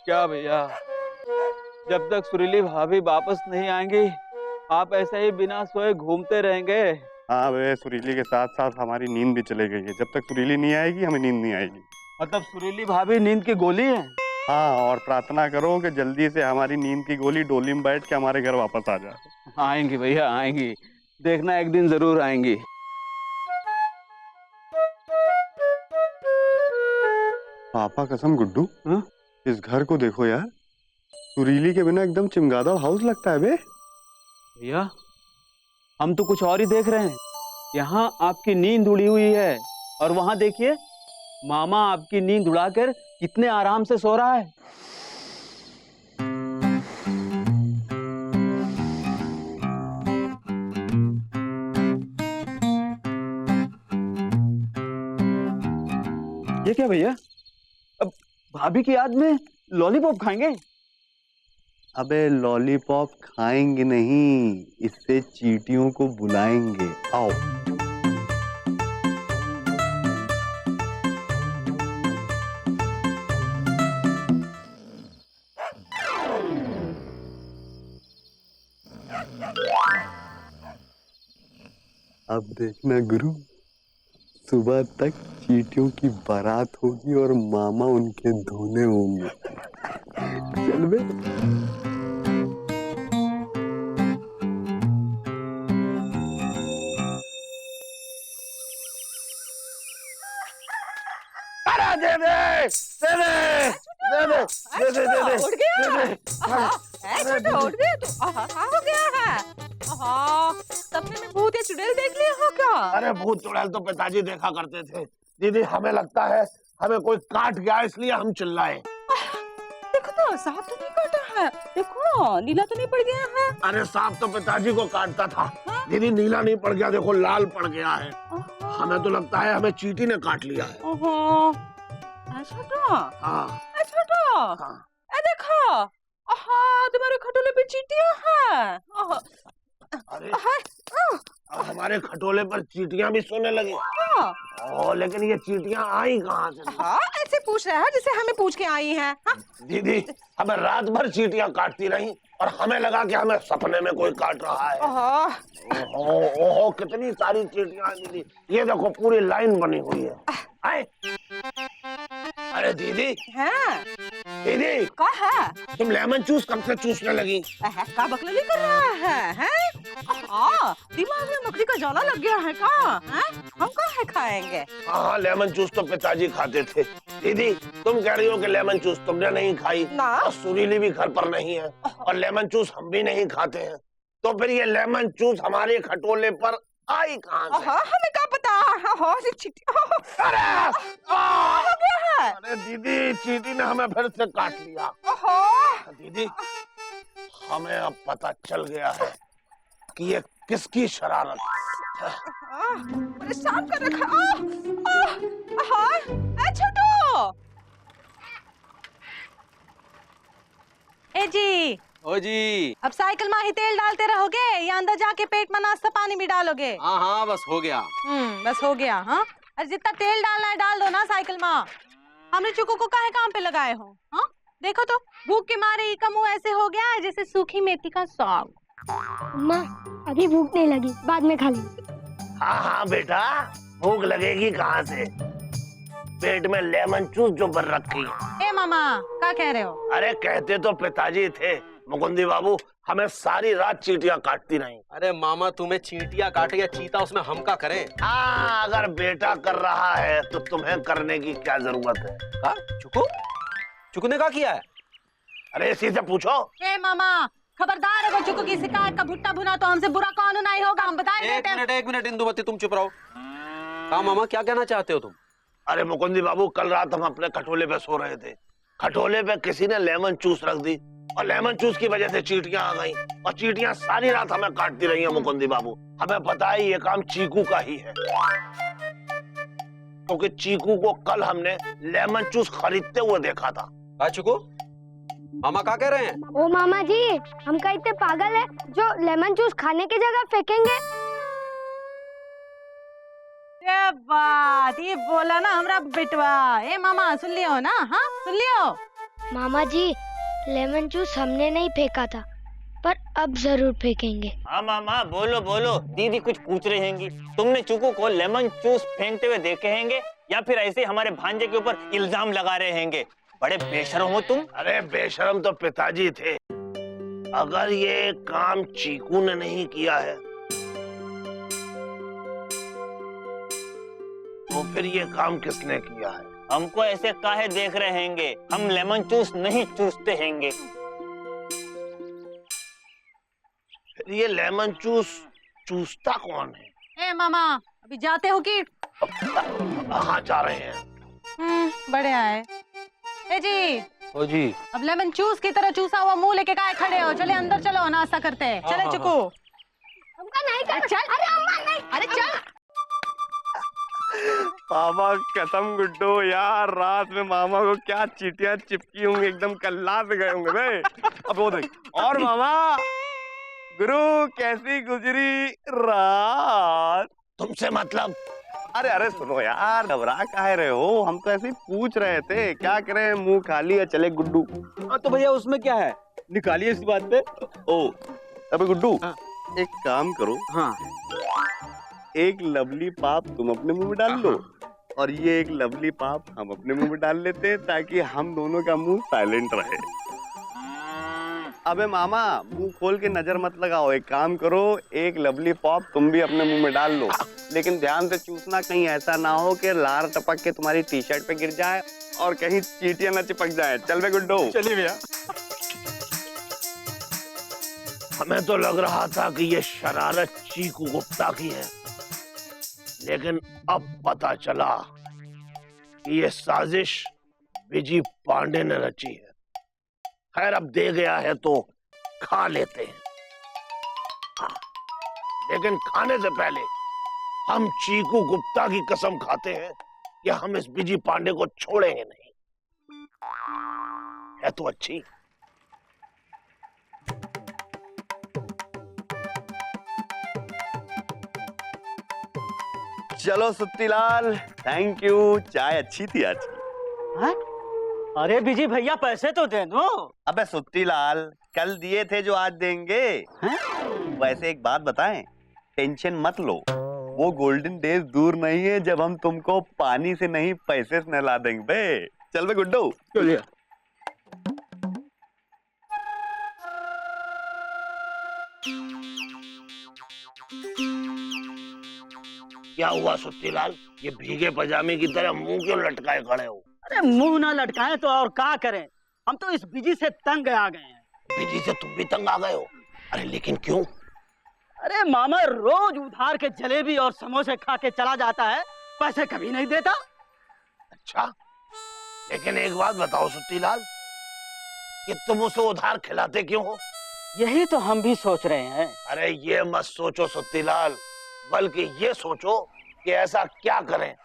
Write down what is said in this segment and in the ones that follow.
क्या भैया, जब तक सुरीली भाभी वापस नहीं आएंगी आप ऐसे ही बिना सोए घूमते रहेंगे। हाँ वे सुरीली के साथ साथ हमारी नींद भी चली गई है। जब तक सुरीली नहीं आएगी हमें नींद नहीं आएगी। मतलब सुरीली भाभी नींद की गोली है? हाँ, और प्रार्थना करो कि जल्दी से हमारी नींद की गोली डोली में बैठ के हमारे घर वापस आ जाए। आएंगी भैया आएंगी, देखना एक दिन जरूर आएंगी। पापा कसम गुड्डू, हाँ? इस घर को देखो यार, सुरीली के बिना एकदम चमगादड़ हाउस लगता है बे। भैया हम तो कुछ और ही देख रहे हैं। यहाँ आपकी नींद उड़ी हुई है और वहां देखिए मामा आपकी नींद उड़ाकर कितने आराम से सो रहा है। ये क्या भैया, अब भाभी की याद में लॉलीपॉप खाएंगे? अबे लॉलीपॉप खाएंगे नहीं, इससे चींटियों को बुलाएंगे। आओ। अब देखना गुरु, सुबह तक चींटियों की बारात होगी और मामा उनके धोने होंगे। चल बे। दे दे दे दे दे दे दे दे दे उठ गया। छोटू उठ गया तू? क्या हो गया है? सपने में भूत या चुड़ैल देख लिया हो क्या? अरे भूत चुड़ैल तो पिताजी देखा करते थे दीदी, हमें लगता है हमें कोई काट गया इसलिए हम चिल्लाए। देखो तो सांप तो नहीं काटा है, देखो नीला तो नहीं पड़ गया है। अरे सांप तो पिताजी को काटता था दीदी, नीला नहीं पड़ गया, देखो लाल पड़ गया है। हमें तो लगता है हमें चींटी ने काट लिया है। छोटू, हाँ छोटू, हाँ। देखो तुम्हारे खटोले पे चींटियां हैं। अरे अब हमारे खटोले पर चींटियां भी सोने लगी। लेकिन ये चींटियां आई कहाँ से? ऐसे पूछ रहा है जैसे हमें पूछ के आई हैं। दीदी हमें रात भर चींटियां काटती रही और हमें लगा कि हमें सपने में कोई काट रहा है। ओहो कितनी सारी चींटियां हैं दीदी, ये देखो पूरी लाइन बनी हुई है। अरे दीदी दीदी क्या है? तुम लेमन जूस कब से चूसने लगी? का बकलोली कर रहा है? दिमाग में मकड़ी का जाला लग गया है का? हम कहाँ खाएंगे? हाँ लेमन जूस तो पिताजी खाते थे। दीदी तुम कह रही हो कि लेमन जूस तुमने नहीं खाई ना। और सुरीली भी घर पर नहीं है और लेमन जूस हम भी नहीं खाते हैं, तो फिर ये लेमन जूस हमारे खटोले पर आई कहाँ से? हमें क्या पता? अरे दीदी चींटी ने हमें फिर से काट लिया। दीदी हमें अब पता चल गया है कि ये किसकी शरारत है। परेशान कर रखा। छोटू ए जी, ओ जी। अब साइकिल में ही तेल डालते रहोगे या अंदर जाके पेट में नाश्ता पानी भी डालोगे? हाँ हाँ बस हो गया। बस हो गया। हाँ अरे जितना तेल डालना है डाल दो ना साइकिल में। हमने चुकू को काहे काम पे लगाए हो? हाँ देखो तो भूख के मारे ही का मुंह ऐसे हो गया है जैसे सूखी मेथी का साग। अम्मा अभी भूख नहीं लगी, बाद में खा लूंगी। हाँ हाँ बेटा, भूख लगेगी कहाँ से, पेट में लेमन जूस जो भर रखी है। ए मामा क्या कह रहे हो? अरे कहते तो पिताजी थे मुकुंदी बाबू, हमें सारी रात चींटियां काटती रही। अरे मामा तुम्हें चींटियां काटे या चीता उसमें हम क्या करें? अगर बेटा कर रहा है तो तुम्हें करने की क्या जरूरत है? का? चुकू? चुकू ने क्या किया है? अरे इसी से पूछो। ए मामा खबरदार, अगर चुकू की शिकायत का भुट्टा भुना तो हमसे बुरा कानून नहीं होगा, हम बता देते हैं। एक मिनट इंदुमती तुम चुप रहो। हाँ मामा क्या कहना चाहते हो तुम? अरे मुकुंदी बाबू कल रात हम अपने खटोले पे सो रहे थे, खटोले पे किसी ने लेमन जूस रख दी और लेमन जूस की वजह से चींटियां आ गईं और चींटियां सारी रात हमें काटती रही हैं। मुकुंदी बाबू हमें पता है ये काम चीकू का ही है, क्योंकि चीकू को कल हमने लेमन जूस खरीदते हुए देखा था। चुकू मामा क्या कह रहे हैं? ओ मामा जी, हम कहीं इतने पागल है जो लेमन जूस खाने की जगह फेंकेंगे? ये बात ये बोला ना हमरा बेटवा। ए मामा सुन लियो ना? हाँ सुन लियो। मामा जी, लेमन जूस हमने नहीं फेंका था, पर अब जरूर फेंकेंगे। हाँ मामा, बोलो बोलो। दीदी कुछ पूछ रही हैंगी। तुमने चुकू को लेमन जूस फेंकते हुए देखे हैंगे या फिर ऐसे हमारे भांजे के ऊपर इल्जाम लगा रहे हैंगे? बड़े बेशरम हो तुम। अरे बेशरम तो पिताजी थे। अगर ये काम चीकू ने नहीं किया है तो फिर ये काम किसने किया है? हमको ऐसे काहे देख रहे हैंगे? हम लेमन जूस नहीं चूसते हैंगे। फिर ये लेमन जूस चूसता कौन है? ए मामा, अभी जाते हो कि? कहाँ जा रहे हैं? बढ़िया है। ए जी, ओ जी, अब लेमन जूस की तरह चूसा हुआ मुंह लेके काहे खड़े हो? चले अंदर चलो, नाश्ता करते हैं। चले चुकू। हमका नहीं कर। चल। अरे अम्मा नहीं। अरे चल। मामा कसम गुड्डो यार, रात में मामा को क्या चीटियां चिपकी होंगी, एकदम कल्ला से गए होंगे बे। अब वो देख। और मामा, गुरु कैसी गुजरी रात? तुमसे मतलब? अरे अरे सुनो यार, घबरा काहे रहे हो? हम तो ऐसे ही पूछ रहे थे, क्या करें, मुंह खाली है चले गुड्डू। हाँ तो भैया उसमें क्या है, निकालिए इस बात पे। ओ अबे गुड्डू, हाँ। एक काम करो, हाँ, एक लवली पाप तुम अपने मुंह में डाल लो और ये एक लवली पाप हम अपने मुंह में डाल लेते हैं, ताकि हम दोनों का मुंह साइलेंट रहे। अबे मामा, मुंह खोल के नजर मत लगाओ, एक काम करो, एक लवली पॉप तुम भी अपने मुंह में डाल लो, लेकिन ध्यान से चूसना, कहीं ऐसा ना हो कि लार टपक के तुम्हारी टी शर्ट पे गिर जाए और कहीं चींटियां न चिपक जाए। चल बे गुड्डो। चलिए भैया। हमें तो लग रहा था कि ये शरारत चीकू गुप्ता की है, लेकिन अब पता चला कि ये साजिश विजी पांडे ने रची है। खैर, अब दे गया है तो खा लेते हैं। हाँ, लेकिन खाने से पहले हम चीकू गुप्ता की कसम खाते हैं कि हम इस विजी पांडे को छोड़ेंगे नहीं। है तो अच्छी। चलो सुत्तीलाल, थैंक यू, चाय अच्छी थी आज। हाँ? अरे बिजी भैया, पैसे तो दे दो। अबे सुत्तीलाल, कल दिए थे जो आज देंगे। वैसे एक बात बताएं, टेंशन मत लो, वो गोल्डन डेज दूर नहीं है जब हम तुमको पानी से नहीं पैसे से नहला देंगे बे। चल बे गुड्डू। चलिए। क्या हुआ सुत्तीलाल, ये भीगे पजामे की तरह मुंह क्यों लटकाए खड़े हो? अरे मुंह ना लटकाएं तो और क्या करें, हम तो इस बिजी से तंग आ गए हैं। विजी से तुम भी तंग आ गए हो? अरे लेकिन क्यों? अरे मामा रोज उधार के जलेबी और समोसे खा के चला जाता है, पैसे कभी नहीं देता। अच्छा, लेकिन एक बात बताओ सुत्तीलाल, कि तुम उसे उधार खिलाते क्यों हो? यही तो हम भी सोच रहे हैं। अरे ये मत सोचो सुत्तीलाल, बल्कि ये सोचो कि ऐसा क्या करें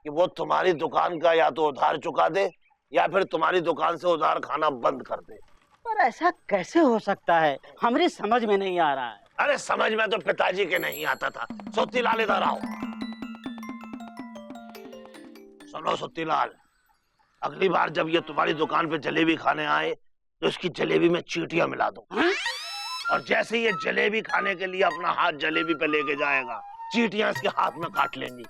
कि वो तुम्हारी दुकान का या तो उधार चुका दे या फिर तुम्हारी दुकान से उधार खाना बंद कर दे। पर ऐसा कैसे हो सकता है, हमारी समझ में नहीं आ रहा है। अरे समझ में तो पिताजी के नहीं आता था। सुत्तीलाल इधर आओ। सुनो सुत्तीलाल, अगली बार जब ये तुम्हारी दुकान पे जलेबी खाने आए तो इसकी जलेबी में चींटियां मिला दो। और जैसे ये जलेबी खाने के लिए अपना हाथ जलेबी पे लेके जाएगा, चींटियां इसके हाथ में काट लेंगी,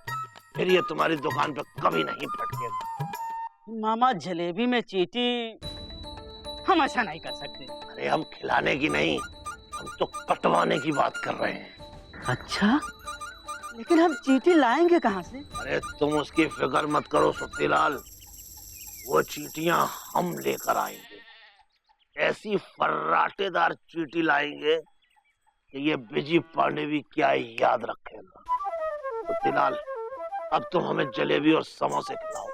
फिर ये तुम्हारी दुकान पे कभी नहीं फटकेगा। मामा जलेबी में चींटी, हम ऐसा नहीं कर सकते। अरे हम खिलाने की नहीं, हम तो कटवाने की बात कर रहे हैं। अच्छा, लेकिन हम चींटी लाएंगे कहाँ से? अरे तुम उसकी फिक्र मत करो सुत्तीलाल, वो चींटियां हम लेकर आएंगे। ऐसी फर्राटेदार चींटी लाएंगे कि ये बिजी पांडे भी क्या याद रखेगा। सुत्तीलाल, अब तुम हमें जलेबी और समोसे खिलाओ।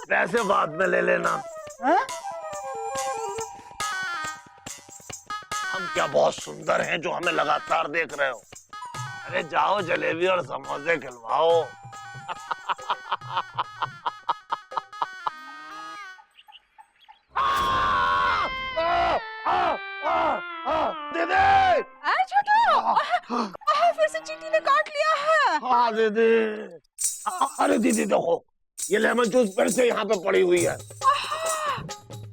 पैसे बाद में ले लेना। हाँ? हम क्या बहुत सुंदर हैं जो हमें लगातार देख रहे हो? अरे जाओ जलेबी और समोसे खिलवाओ। दीदी! छोटू, फिर से चींटी ने काट लिया है। हाँ दीदी। अरे दीदी देखो, ये लेमन जूस फिर से यहाँ पे पड़ी हुई है।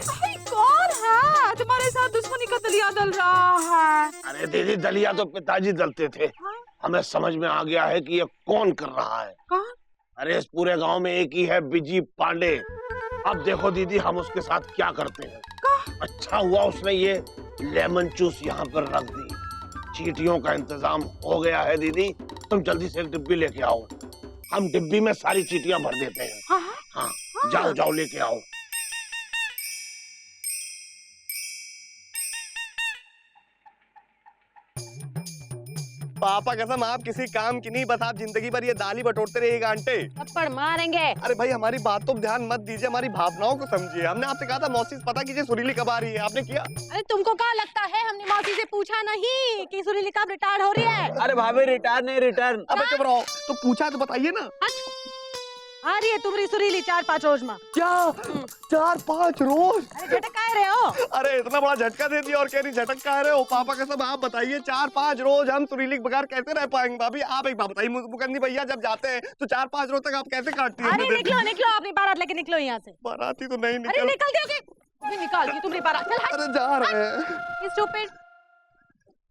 भाई कौन है तुम्हारे साथ दुश्मनी का दलिया दल रहा है? अरे दीदी, दलिया तो पिताजी दलते थे। हमें समझ में आ गया है कि ये कौन कर रहा है। कौन? अरे इस पूरे गांव में एक ही है, बिजी पांडे। अब देखो दीदी, हम उसके साथ क्या करते हैं। अच्छा हुआ उसने ये लेमन जूस यहाँ पर रख दी। चींटियों का इंतजाम हो गया है दीदी, तुम जल्दी से एक डिब्बी लेके आओ। हम डिब्बी में सारी चींटियां भर देते हैं। हाँ, जाओ जाओ लेके आओ। पापा कसम आप किसी काम की नहीं, बस आप जिंदगी भर ये दाल ही बटोरते रहिएगा आंटे। थप्पड़ मारेंगे। अरे भाई हमारी बात तो ध्यान मत दीजिए, हमारी भावनाओं को समझिए। हमने आपसे कहा था मौसी से पता कीजिए सुरीली कब आ रही है, आपने किया? अरे तुमको क्या लगता है हमने मौसी से पूछा नहीं कि सुरीली कब रिटायर हो रही है? अरे भाभी रिटायर नहीं रिटर्न। अबे चुप रहो, तो पूछा तो बताइए ना। आ रही है तुम्हारी सुरीली 4-5 रोज में। क्या 4-5 रोज? अरे झटक आ रहे हो? अरे इतना बड़ा झटका दे दिया और कह रही झटक कह रहे हो। पापा कसम आप बताइए 4-5 रोज हम सुरीली के बगैर कैसे रह पाएंगे? भाभी आप एक बात बताइए, मुकंदी भैया जब जाते हैं तो 4-5 रोज तक आप कैसे काटती हैं? अरे निकलो निकलो, अपनी बारात लेके निकलो यहाँ से। बाराती तो नहीं अरे निकल। निकल दोगे? निकाल दी तुम्हारी बारात। चल हट। अरे जा रहे हैं। स्टूपिड।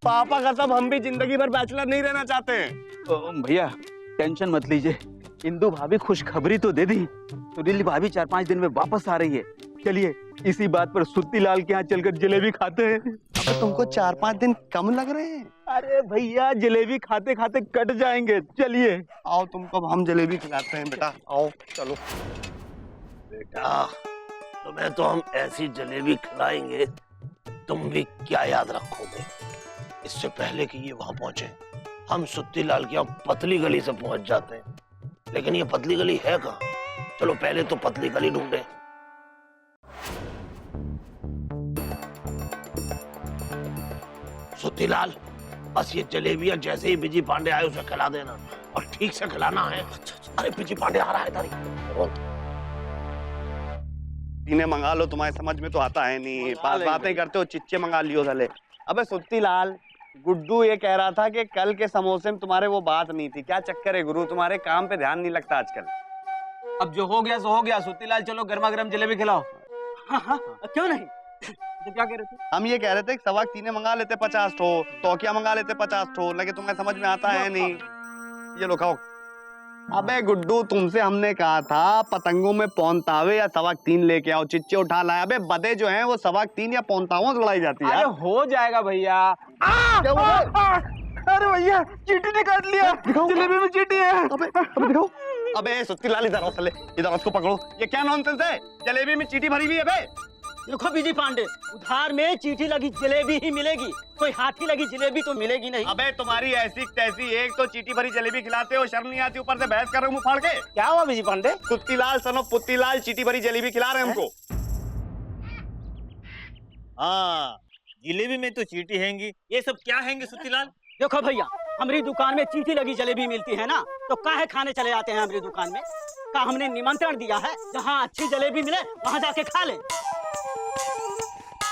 पापा कसम हम भी जिंदगी भर बैचलर नहीं रहना चाहते हैं। भैया टेंशन मत लीजिए, इंदु भाभी खुशखबरी तो दे दी। सुरीली भाभी 4-5 दिन में वापस आ रही है। चलिए इसी बात पर सुत्ती लाल के यहाँ चलकर जलेबी खाते हैं। अब तुमको 4-5 दिन कम लग रहे हैं? अरे भैया जलेबी खाते खाते कट जाएंगे। चलिए आओ तुमको हम जलेबी खिलाते हैं बेटा, आओ चलो। बेटा, तुम्हें तो हम ऐसी जलेबी खिलाएंगे तुम भी क्या याद रखोगे। इससे पहले कि ये वहां पहुंचे, हम सुत्ती लाल की यहाँ पतली गली से पहुंच जाते हैं। लेकिन ये पतली गली है कहाँ? चलो पहले तो पतली गली ढूंढे। सुत्ती लाल, बस ये जलेबियां जैसे ही बिजी पांडे आए उसे खिला देना, और ठीक से खिलाना है। अरे बिजी पांडे आ रहा है इधर ही। इन्हें मंगा लो, तुम्हारे समझ में तो आता है नहीं, बातें करते हो, चिच्चे मंगा लियो साले। अबे सुत्ती लाल, गुड्डू ये कह रहा था कि कल के समोसे में तुम्हारे वो बात नहीं थी। क्या चक्कर है गुरु, तुम्हारे काम पे ध्यान नहीं लगता आजकल? अब जो हो गया सो हो गया। सुत्ती लाल चलो गर्मा गर्म जलेबी खिलाओ। हाँ, क्यों नहीं? तो क्या कह रहे थे? हम ये कह रहे थे कि सवा तीने मंगा लेते 50 ठो, तौकिया मंगा लेते 50 ठो, लेकिन तुम्हें समझ में आता है नहीं। ये लो खाओ। अबे गुड्डू तुमसे हमने कहा था पतंगों में पौनतावे या सवा 3 लेके आओ, चिच्चे उठा लाए। अबे बदे जो हैं वो सवा 3 या पौनतावों से लड़ाई जाती है। अरे हो जाएगा भैया। अरे भैया चींटी ने काट लिया, जलेबी में चींटी है। अबे दिखाओ। अबे सुत्ती लाल इधर आओ साले, इधर उसको पकड़ो। ये क्या नॉनसेंस है? जलेबी में चींटी भरी हुई है बे। देखो बिजी पांडे, उधार में चींटी लगी जलेबी ही मिलेगी, कोई हाथी लगी जलेबी तो मिलेगी नहीं। अबे तुम्हारी ऐसी तैसी, एक तो चींटी भरी जलेबी खिलाते हो, शर्म नहीं आती, ऊपर से बहस कर रहे हो मुंह फाड़ के। क्या हुआ बिजी पांडे? सुत्ती लाल सनो पुत्ती लाल चींटी भरी जलेबी खिला रहे हैं हमको। हाँ, जलेबी में तो चींटी हैंगी, ये सब क्या हैंगे सुत्ती लाल? देखो भैया, हमारी दुकान में चींटी लगी जलेबी मिलती है ना, तो काहे खाने चले जाते हैं हमारी दुकान में? का हमने निमंत्रण दिया है, जहाँ अच्छी जलेबी मिले वहाँ जाके खा ले।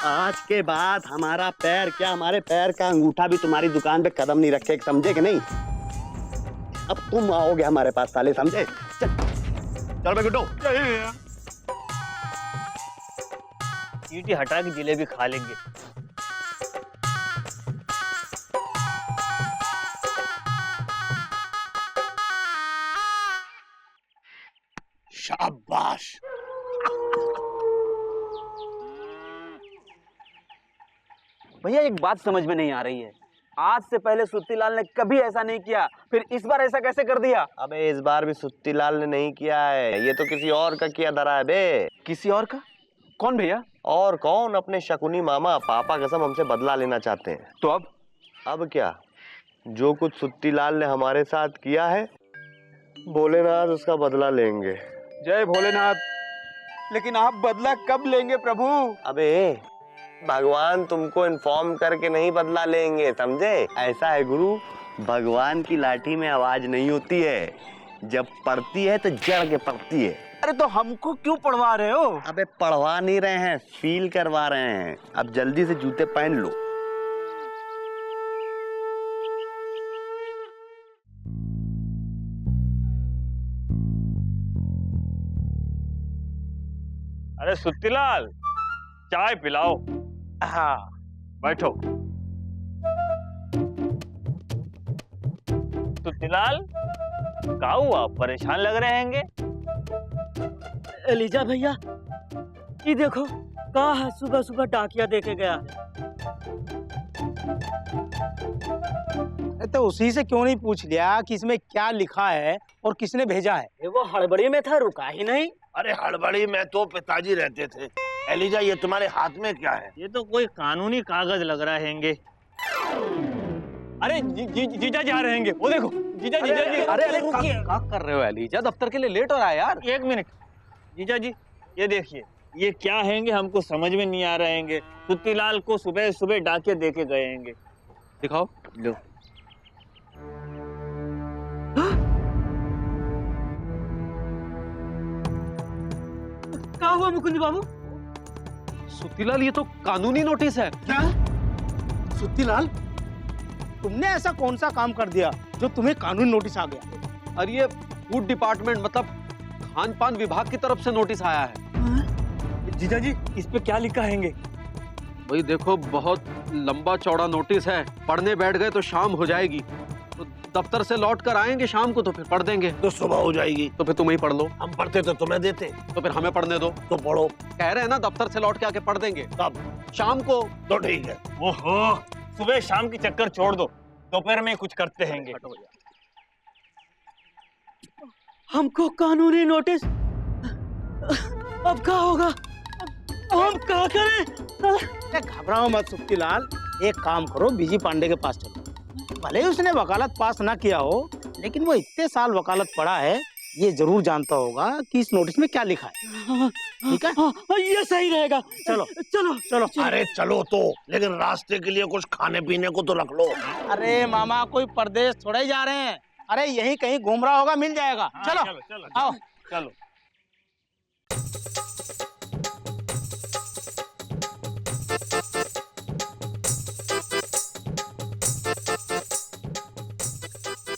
आज के बाद हमारा पैर क्या, हमारे पैर का अंगूठा भी तुम्हारी दुकान पे कदम नहीं रखे, समझे कि नहीं? अब तुम आओगे हमारे पास साले, समझे? चल बे गुड्डू। चींटी हटा के जलेबी खा लेंगे। शाबाश। भैया एक बात समझ में नहीं आ रही है, आज से पहले सुत्ती लाल ने कभी ऐसा नहीं किया, फिर इस बार ऐसा कैसे कर दिया? अबे इस बार भी सुत्ती लाल ने नहीं किया है, ये तो किसी और का किया धरा है बे। किसी और का? कौन भैया? और कौन, अपने शकुनी मामा। पापा कसम हमसे बदला लेना चाहते हैं। तो अब क्या, जो कुछ सुत्ती लाल ने हमारे साथ किया है, भोलेनाथ उसका बदला लेंगे। जय भोलेनाथ। लेकिन आप बदला कब लेंगे प्रभु? अबे भगवान तुमको इन्फॉर्म करके नहीं बदला लेंगे, समझे? ऐसा है गुरु, भगवान की लाठी में आवाज नहीं होती है, जब पड़ती है तो जड़ के पड़ती है। अरे तो हमको क्यों पढ़वा रहे हो? अबे पढ़वा नहीं रहे हैं, फील करवा रहे हैं। अब जल्दी से जूते पहन लो। अरे सुत्तीलाल, चाय पिलाओ। हाँ बैठो। सुत्तीलाल, क्या हुआ, परेशान लग रहे हैंगे? एलिजा भैया, ये देखो कहा है सुबह सुबह डाकिया देके गया है। तो उसी से क्यों नहीं पूछ लिया कि इसमें क्या लिखा है और किसने भेजा है? ये वो हड़बड़ी में था, रुका ही नहीं। अरे हड़बड़ी में तो पिताजी रहते थे। एलिजा, ये तुम्हारे हाथ में क्या है? ये तो कोई कानूनी कागज लग रहा हैंगे। अरे जीजा जा रहे हैंगे, वो देखो जीजा जी। अरे क्या कर रहे हो एलिजा? दफ्तर के लिए लेट हो रहा है यार। एक मिनट जीजा जी, ये देखिए, ये क्या हैंगे हमको समझ में नहीं आ रहे हैंगे। सुत्तीलाल को सुबह सुबह डाके देके गए हैंगे। दिखाओ। लो। क्या हुआ मुकुंद बाबू? सुत्तीलाल, ये तो कानूनी नोटिस है। क्या सुत्तीलाल, तुमने ऐसा कौन सा काम कर दिया जो तुम्हें कानूनी नोटिस आ गया? और ये फूड डिपार्टमेंट मतलब खान पान विभाग की तरफ से नोटिस आया है। जीजा जी, इस पे क्या लिखा हैंगे? भाई देखो, बहुत लंबा चौड़ा नोटिस है। पढ़ने बैठ गए तो शाम हो जाएगी। तो दफ्तर से लौट कर आएंगे शाम को तो फिर पढ़ देंगे। तो सुबह हो जाएगी। तो फिर तुम ही पढ़ लो। हम पढ़ते तो तुम्हें देते। तो फिर हमें पढ़ने दो। तो पढ़ो। कह रहे हैं ना, दफ्तर से लौट के आके पढ़ देंगे। कब? शाम को। तो ठीक है। ओहो, सुबह शाम की चक्कर छोड़ दो, दोपहर में कुछ करते हैंगे। हमको कानूनी नोटिस, अब क्या होगा? हम क्या करें? घबराओ मत सुत्तीलाल, एक काम करो, बीजी पांडे के पास चलो। भले ही उसने वकालत पास ना किया हो, लेकिन वो इतने साल वकालत पढ़ा है, ये जरूर जानता होगा कि इस नोटिस में क्या लिखा है। ठीक है? हाँ, ये सही रहेगा। चलो चलो चलो। अरे चलो तो, लेकिन रास्ते के लिए कुछ खाने पीने को तो रख लो। अरे मामा, कोई परदेश थोड़े ही जा रहे हैं। अरे यहीं कहीं घूम रहा होगा, मिल जाएगा। चलो चलो चलो आओ। चलो।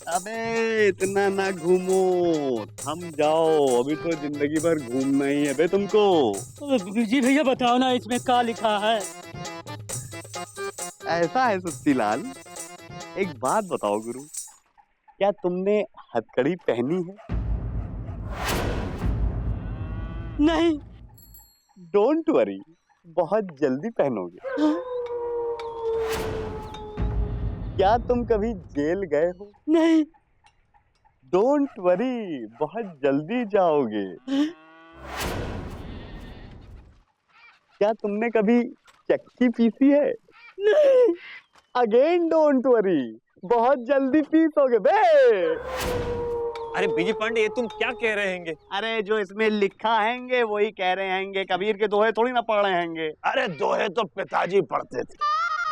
अबे इतना ना घूमो, थम जाओ। अभी तो जिंदगी भर घूमना ही है बे तुमको। जी भैया बताओ ना, इसमें क्या लिखा है? ऐसा है सुत्तीलाल, एक बात बताओ गुरु, क्या तुमने हथकड़ी पहनी है? नहीं। डोंट वरी, बहुत जल्दी पहनोगे। क्या तुम कभी जेल गए हो? नहीं। डोंट वरी, बहुत जल्दी जाओगे। क्या तुमने कभी चक्की पीसी है? नहीं। अगेन डोंट वरी, बहुत जल्दी पीसोगे बे। अरे बीजी पांडे, ये तुम क्या कह रहे हैंगे? अरे जो इसमें लिखा हैंगे वही कह रहे हैंगे, कबीर के दोहे थोड़ी ना पढ़ रहे हैंगे। अरे दोहे तो पिताजी पढ़ते थे।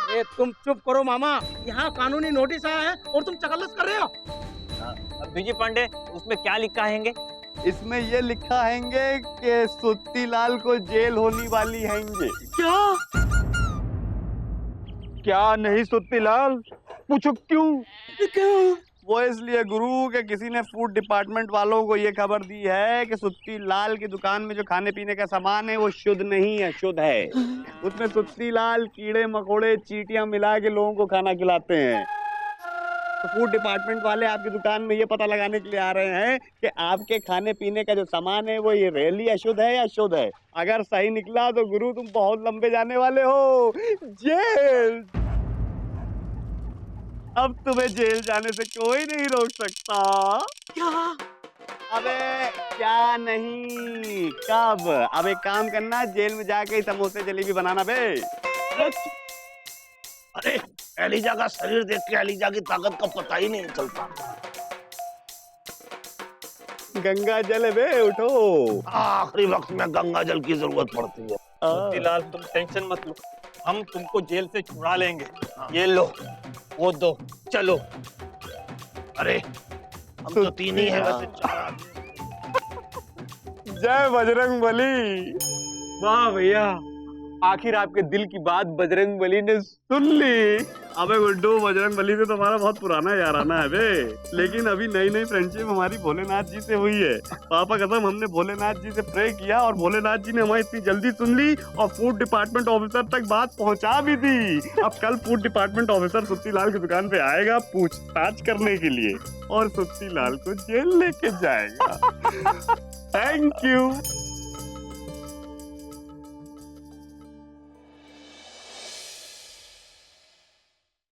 अरे तुम चुप करो मामा, यहाँ कानूनी नोटिस आया है और तुम चकल्लस कर रहे हो। बीजी पांडे, उसमें क्या लिखा हैंगे? इसमें ये लिखा हैंगे कि सुत्तीलाल को जेल होने वाली हैंगे। क्या? क्या नहीं सुत्तीलाल? पूछो क्यों? क्यों? वो इसलिए गुरु के किसी ने फूड डिपार्टमेंट वालों को ये खबर दी है कि सुत्तीलाल की दुकान में जो खाने पीने का सामान है वो शुद्ध नहीं है, अशुद्ध है। उसमें सुत्तीलाल कीड़े मकोड़े चींटियां मिला के लोगों को खाना खिलाते हैं। तो फूड डिपार्टमेंट वाले आपकी दुकान में ये पता लगाने के लिए आ रहे हैं कि आपके खाने पीने का जो सामान है वो ये रियली अशुद्ध है या शुद्ध है। अगर सही निकला तो गुरु तुम बहुत लंबे जाने वाले हो, जेल। अब तुम्हें जेल जाने से कोई नहीं रोक सकता। क्या? अबे क्या नहीं, कब? अब एक काम करना, जेल में जाके समोसे जलेबी बनाना बे। अरे एलिजा का शरीर देख के एलिजा की ताकत का पता ही नहीं चलता। गंगा जल है बे, उठो। आखिरी वक्त में गंगा जल की जरूरत पड़ती है। सुत्तीलाल, तुम टेंशन मत लो, हम तुमको जेल से छुड़ा लेंगे। ये लो, वो दो, चलो। अरे हम तो तीन ही हैं, वैसे चार। जय बजरंग बली। वाह भैया, आखिर आपके दिल की बात बजरंग बली ने सुन ली। अबे गुड्डू, बजरंग बली से तो हमारा बहुत पुराना याराना है बे, लेकिन अभी नई नई फ्रेंडशिप हमारी भोलेनाथ जी से हुई है। पापा कसम, हमने भोलेनाथ जी से प्रे किया और भोलेनाथ जी ने हमारी इतनी जल्दी सुन ली और फूड डिपार्टमेंट ऑफिसर तक बात पहुंचा भी दी। अब कल फूड डिपार्टमेंट ऑफिसर सुत्ती लाल की दुकान पे आएगा पूछताछ करने के लिए और सुत्ती लाल को जेल लेके जाएगा। Thank you.